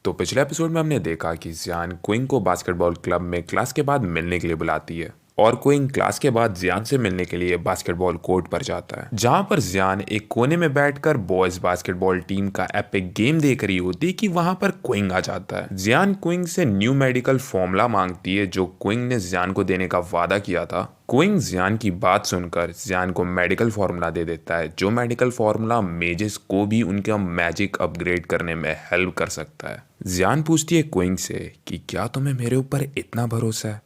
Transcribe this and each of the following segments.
तो पिछले एपिसोड में हमने देखा कि जियान क्विंग को बास्केटबॉल क्लब में क्लास के बाद मिलने के लिए बुलाती है और क्विंग क्लास के बाद जियान से मिलने के लिए बास्केटबॉल कोर्ट पर जाता है, जहां पर जियान एक कोने में बैठकर बॉयज बास्केटबॉल टीम का एपिक गेम देख रही होती है कि वहां पर क्विंग आ जाता है। जियान क्विंग से न्यू मेडिकल फॉर्मूला मांगती है जो क्विंग ने जियान को देने का वादा किया था। क्विंग जियान की बात सुनकर जियान को मेडिकल फॉर्मूला दे देता है, जो मेडिकल फॉर्मूला मेजेस को भी उनका मैजिक अपग्रेड करने में हेल्प कर सकता है। जियान पूछती है क्विंग से कि क्या तुम्हें मेरे ऊपर इतना भरोसा है,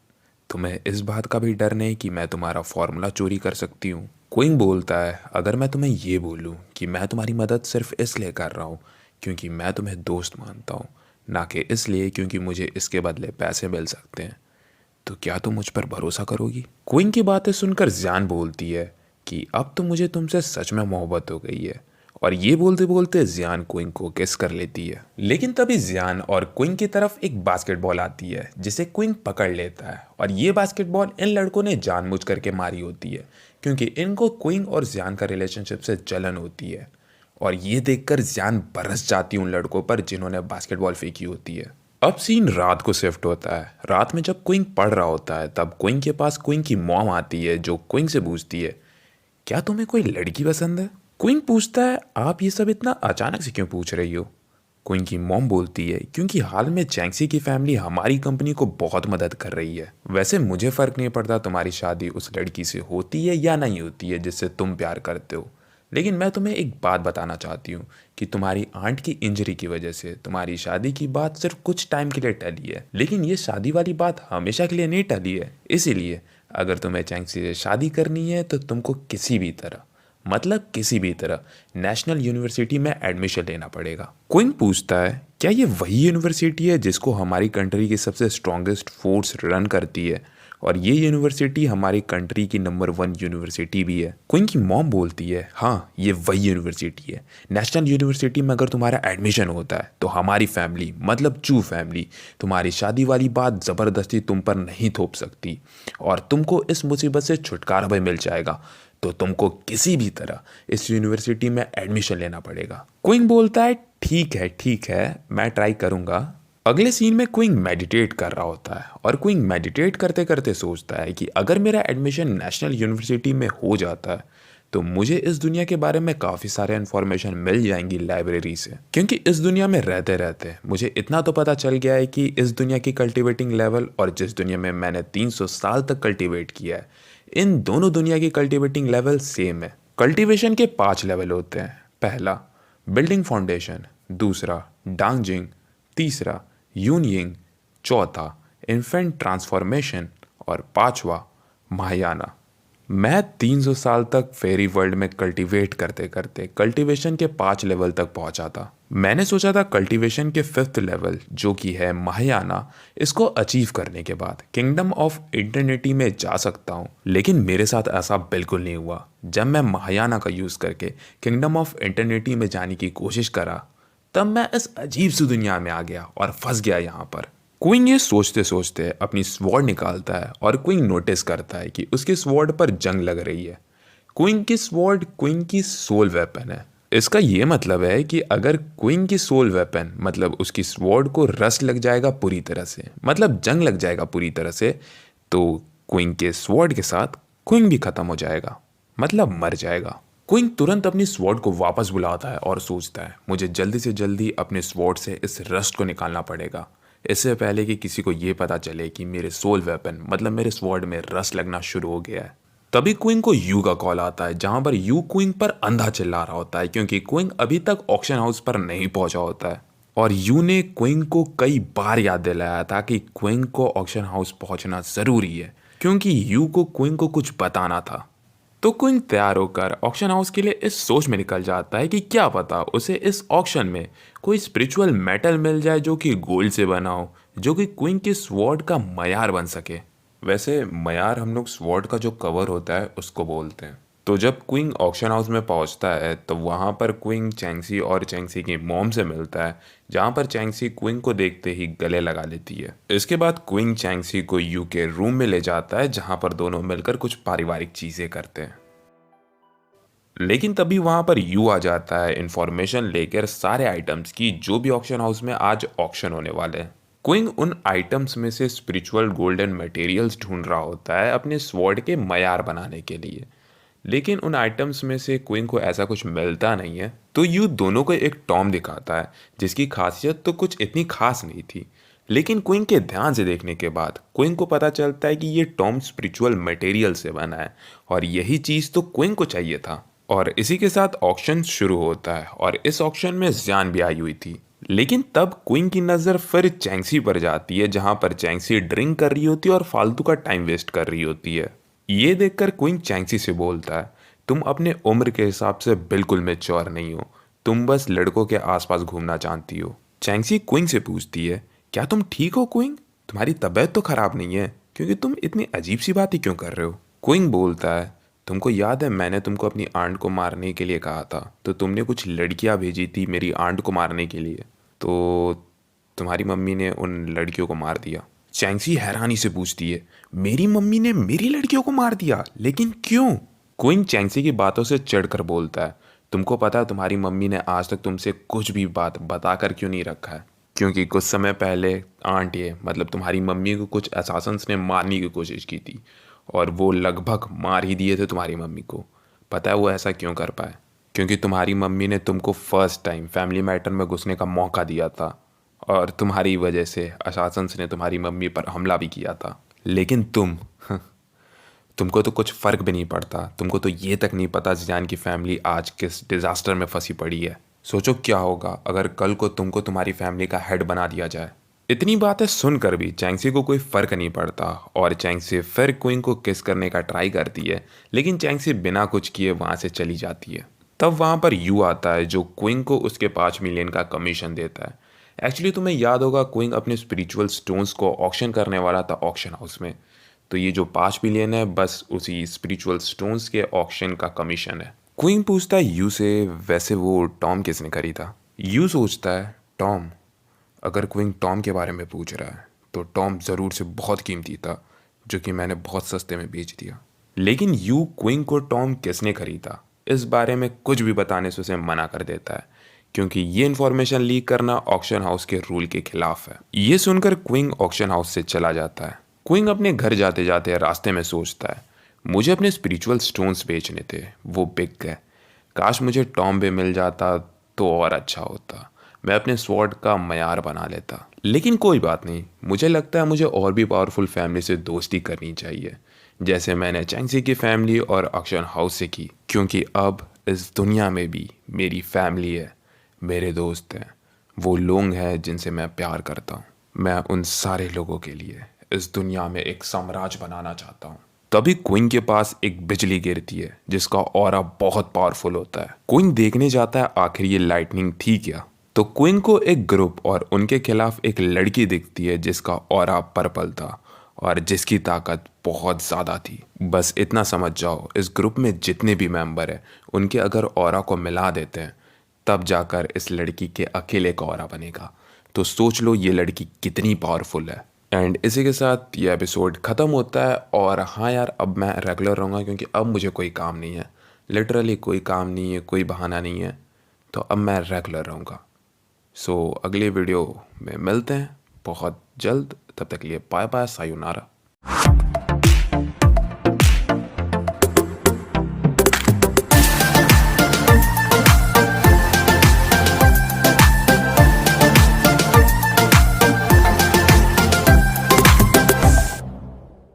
तुम्हें इस बात का भी डर नहीं कि मैं तुम्हारा फॉर्मूला चोरी कर सकती हूँ। क्विंग बोलता है, अगर मैं तुम्हें ये बोलूँ कि मैं तुम्हारी मदद सिर्फ इसलिए कर रहा हूँ क्योंकि मैं तुम्हें दोस्त मानता हूँ, ना कि इसलिए क्योंकि मुझे इसके बदले पैसे मिल सकते हैं, तो क्या तुम मुझ पर भरोसा करोगी? क्विंग की बातें सुनकर जियान बोलती है कि अब तो मुझे तुमसे सच में मोहब्बत हो गई है, और ये बोलते बोलते जियान क्विंग को किस कर लेती है। लेकिन तभी जियान और क्विंग की तरफ एक बास्केटबॉल आती है जिसे क्विंग पकड़ लेता है, और ये बास्केटबॉल इन लड़कों ने जानबूझ करके मारी होती है क्योंकि इनको क्विंग और जियान का रिलेशनशिप से जलन होती है, और ये देखकर जियान बरस जाती है उन लड़कों पर जिन्होंने बास्केटबॉल फेंकी होती है। अब सीन रात को शिफ्ट होता है। रात में जब क्विंग पढ़ रहा होता है तब क्विंग के पास क्विंग की मॉम आती है जो क्विंग से पूछती है, क्या तुम्हें कोई लड़की पसंद है? क्विंग पूछता है, आप ये सब इतना अचानक से क्यों पूछ रही हो? क्विंग की मॉम बोलती है, क्योंकि हाल में चैंक्सी की फैमिली हमारी कंपनी को बहुत मदद कर रही है। वैसे मुझे फर्क नहीं पड़ता तुम्हारी शादी उस लड़की से होती है या नहीं होती है जिससे तुम प्यार करते हो, लेकिन मैं तुम्हें एक बात बताना चाहती हूँ कि तुम्हारी आंट की इंजरी की वजह से तुम्हारी शादी की बात सिर्फ कुछ टाइम के लिए टली है, लेकिन ये शादी वाली बात हमेशा के लिए नहीं टली है। इसीलिए अगर तुम्हें चैंक्सी से शादी करनी है तो तुमको किसी भी तरह, मतलब किसी भी तरह, नेशनल यूनिवर्सिटी में एडमिशन लेना पड़ेगा। क्विंग पूछता है, क्या ये वही यूनिवर्सिटी है जिसको हमारी कंट्री की सबसे स्ट्रॉन्गेस्ट फोर्स रन करती है, और ये यूनिवर्सिटी हमारी कंट्री की नंबर 1 यूनिवर्सिटी भी है? क्विंग की मॉम बोलती है, हाँ ये वही यूनिवर्सिटी है। नेशनल यूनिवर्सिटी में अगर तुम्हारा एडमिशन होता है तो हमारी फैमिली, मतलब चू फैमिली, तुम्हारी शादी वाली बात ज़बरदस्ती तुम पर नहीं थोप सकती, और तुमको इस मुसीबत से छुटकारा भी मिल जाएगा, तो तुमको किसी भी तरह इस यूनिवर्सिटी में एडमिशन लेना पड़ेगा। क्विंग बोलता है, ठीक है मैं ट्राई करूंगा। अगले सीन में क्विंग मेडिटेट कर रहा होता है, और क्विंग मेडिटेट करते करते सोचता है कि अगर मेरा एडमिशन नेशनल यूनिवर्सिटी में हो जाता है तो मुझे इस दुनिया के बारे में काफ़ी सारे इन्फॉर्मेशन मिल जाएंगी लाइब्रेरी से, क्योंकि इस दुनिया में रहते रहते मुझे इतना तो पता चल गया है कि इस दुनिया की कल्टिवेटिंग लेवल और जिस दुनिया में मैंने 300 साल तक कल्टिवेट किया है, इन दोनों दुनिया की कल्टिवेटिंग लेवल सेम है। कल्टिवेशन के 5 लेवल होते हैं। पहला बिल्डिंग फाउंडेशन, दूसरा डांगजिंग, तीसरा यूनियिंग, चौथा इन्फेंट ट्रांसफॉर्मेशन, और पांचवा महायाना। मैं 300 साल तक फेरी वर्ल्ड में कल्टीवेट करते करते कल्टीवेशन के 5 लेवल तक पहुंचा था। मैंने सोचा था कल्टीवेशन के 5th लेवल, जो कि है महायाना, इसको अचीव करने के बाद किंगडम ऑफ इटर्निटी में जा सकता हूं, लेकिन मेरे साथ ऐसा बिल्कुल नहीं हुआ। जब मैं महायाना का यूज़ करके किंगडम ऑफ इटर्निटी में जाने की कोशिश करा तब मैं इस अजीब सी दुनिया में आ गया और फंस गया यहाँ पर। क्विंग ये सोचते सोचते अपनी स्वॉर्ड निकालता है, और क्विंग नोटिस करता है कि उसकी स्वॉर्ड पर जंग लग रही है। क्विंग की स्वॉर्ड क्विंग की सोल वेपन है। इसका ये मतलब है कि अगर क्विंग की सोल वेपन, मतलब उसकी स्वॉर्ड को रस लग जाएगा पूरी तरह से, मतलब जंग लग जाएगा पूरी तरह से, तो क्विंग के स्वॉर्ड के साथ क्विंग भी खत्म हो जाएगा, मतलब मर जाएगा। क्विंग तुरंत अपनी स्वॉर्ड को वापस बुलाता है और सोचता है, मुझे जल्दी से जल्दी अपने स्वॉर्ड से इस रस्ट को निकालना पड़ेगा, इससे पहले कि किसी को ये पता चले कि मेरे सोल वेपन, मतलब मेरे स्वॉर्ड में रस लगना शुरू हो गया है। तभी क्विंग को यू का कॉल आता है, जहां पर यू क्विंग पर अंधा चिल्ला रहा होता है क्योंकि क्विंग अभी तक ऑक्शन हाउस पर नहीं पहुंचा होता है, और यू ने क्विंग को कई बार याद दिलाया था कि क्विंग को ऑक्शन हाउस पहुंचना जरूरी है, क्योंकि यू को क्विंग को कुछ बताना था। तो क्विंग तैयार होकर ऑक्शन हाउस के लिए इस सोच में निकल जाता है कि क्या पता उसे इस ऑक्शन में कोई स्पिरिचुअल मेटल मिल जाए जो कि गोल्ड से बना हो, जो कि क्विंग के स्वॉर्ड का मयार बन सके। वैसे मयार हम लोग स्वॉर्ड का जो कवर होता है उसको बोलते हैं। तो जब क्विंग ऑक्शन हाउस में पहुंचता है तो वहां पर क्विंग चैंक्सी और चैंक्सी की मॉम से मिलता है, जहां पर चैंक्सी क्विंग को देखते ही गले लगा लेती है। इसके बाद क्विंग चैंक्सी को यू के रूम में ले जाता है, जहां पर दोनों मिलकर कुछ पारिवारिक चीजें करते हैं। लेकिन तभी वहां पर यू आ जाता है इंफॉर्मेशन लेकर सारे आइटम्स की जो भी ऑक्शन हाउस में आज ऑक्शन होने वाले हैं। क्विंग उन आइटम्स में से स्पिरिचुअल गोल्डन मटेरियल्स ढूंढ रहा होता है अपने स्वॉर्ड के मयार बनाने के लिए। लेकिन उन आइटम्स में से क्विंग को ऐसा कुछ मिलता नहीं है, तो यू दोनों को एक टॉम दिखाता है जिसकी खासियत तो कुछ इतनी खास नहीं थी। लेकिन क्विंग के ध्यान से देखने के बाद क्विंग को पता चलता है कि ये टॉम स्पिरिचुअल मटेरियल से बना है और यही चीज़ तो क्विंग को चाहिए था। और इसी के साथ ऑक्शन शुरू होता है और इस ऑक्शन में जियान भी आई हुई थी। लेकिन तब क्विंग की नज़र फिर चैंक्सी पर जाती है जहां पर चैंक्सी ड्रिंक कर रही होती है और फालतू का टाइम वेस्ट कर रही होती है। ये देखकर क्विंग चैंक्सी से बोलता है, तुम अपने उम्र के हिसाब से बिल्कुल मैच्योर नहीं हो, तुम बस लड़कों के आसपास घूमना चाहती हो। चैंक्सी क्विंग से पूछती है, क्या तुम ठीक हो क्विंग? तुम्हारी तबीयत तो खराब नहीं है, क्योंकि तुम इतनी अजीब सी बातें क्यों कर रहे हो? क्विंग बोलता है, तुमको याद है मैंने तुमको अपनी आंट को मारने के लिए कहा था, तो तुमने कुछ लड़कियां भेजी थी मेरी आंट को मारने के लिए, तो तुम्हारी मम्मी ने उन लड़कियों को मार दिया। चैंक्सी हैरानी से पूछती है, मेरी मम्मी ने मेरी लड़कियों को मार दिया, लेकिन क्यों? क्विंग चैंक्सी की बातों से चिढ़कर बोलता है, तुमको पता है तुम्हारी मम्मी ने आज तक तुमसे कुछ भी बात बताकर क्यों नहीं रखा है? क्योंकि कुछ समय पहले आंट ये मतलब तुम्हारी मम्मी को कुछ असासन्स ने मारने की कोशिश की थी और वो लगभग मार ही दिए थे तुम्हारी मम्मी को। पता है वो ऐसा क्यों कर पाए? क्योंकि तुम्हारी मम्मी ने तुमको फर्स्ट टाइम फैमिली मैटर में घुसने का मौका दिया था और तुम्हारी वजह से असासन्स ने तुम्हारी मम्मी पर हमला भी किया था। लेकिन तुमको तो कुछ फ़र्क भी नहीं पड़ता, तुमको तो ये तक नहीं पता जियान की फैमिली आज किस डिज़ास्टर में फंसी पड़ी है। सोचो क्या होगा अगर कल को तुमको तुम्हारी फैमिली का हेड बना दिया जाए। इतनी बातें सुनकर भी चैंक्सी को कोई फ़र्क नहीं पड़ता और चैंक्सी फिर क्विंग को किस करने का ट्राई करती है, लेकिन चैंक्सी बिना कुछ किए वहाँ से चली जाती है। तब वहाँ पर यू आता है जो क्विंग को उसके 5 मिलियन का कमीशन देता है। एक्चुअली तुम्हें याद होगा क्विंग अपने स्पिरिचुअल स्टोन्स को ऑक्शन करने वाला था ऑक्शन हाउस में, तो ये जो 5 मिलियन है बस उसी स्पिरिचुअल स्टोन्स के ऑक्शन का कमीशन है। क्विंग पूछता है यू से, वैसे वो टॉम किसने खरीदा? यू सोचता है, टॉम? अगर क्विंग टॉम के बारे में पूछ रहा है तो टॉम ज़रूर से बहुत कीमती था जो कि मैंने बहुत सस्ते में बेच दिया। लेकिन यू क्विंग को टॉम किसने खरीदा इस बारे में कुछ भी बताने से उसे मना कर देता है, क्योंकि ये इन्फॉर्मेशन लीक करना ऑक्शन हाउस के रूल के खिलाफ है। ये सुनकर क्विंग ऑक्शन हाउस से चला जाता है। क्विंग अपने घर जाते जाते रास्ते में सोचता है, मुझे अपने स्पिरिचुअल स्टोन्स बेचने थे, वो बिक गए। काश मुझे टॉम भी मिल जाता तो और अच्छा होता, मैं अपने स्वॉर्ड का मयार बना लेता। लेकिन कोई बात नहीं, मुझे लगता है मुझे और भी पावरफुल फैमिली से दोस्ती करनी चाहिए, जैसे मैंने चैंक्सी की फैमिली और ऑक्शन हाउस से की, क्योंकि अब इस दुनिया में भी मेरी फैमिली है, मेरे दोस्त हैं, वो लोग हैं जिनसे मैं प्यार करता हूँ। मैं उन सारे लोगों के लिए इस दुनिया में एक साम्राज्य बनाना चाहता हूँ। तभी क्विंग के पास एक बिजली गिरती है जिसका ऑरा बहुत पावरफुल होता है। क्विंग देखने जाता है आखिर ये लाइटनिंग थी क्या। तो क्विंग को एक ग्रुप और उनके खिलाफ एक लड़की दिखती है जिसका ऑरा पर्पल था और जिसकी ताकत बहुत ज़्यादा थी। बस इतना समझ जाओ, इस ग्रुप में जितने भी मेंबर हैं उनके अगर ऑरा को मिला देते हैं तब जाकर इस लड़की के अकेले का ऑरा बनेगा। तो सोच लो ये लड़की कितनी पावरफुल है। एंड इसी के साथ ये एपिसोड ख़त्म होता है। और हाँ यार, अब मैं रेगुलर रहूँगा क्योंकि अब मुझे कोई काम नहीं है, लिटरली कोई काम नहीं है, कोई बहाना नहीं है, तो अब मैं रेगुलर रहूँगा। सो अगले वीडियो में मिलते हैं बहुत जल्द, तब तक के लिए बाय बाय, सायोनारा।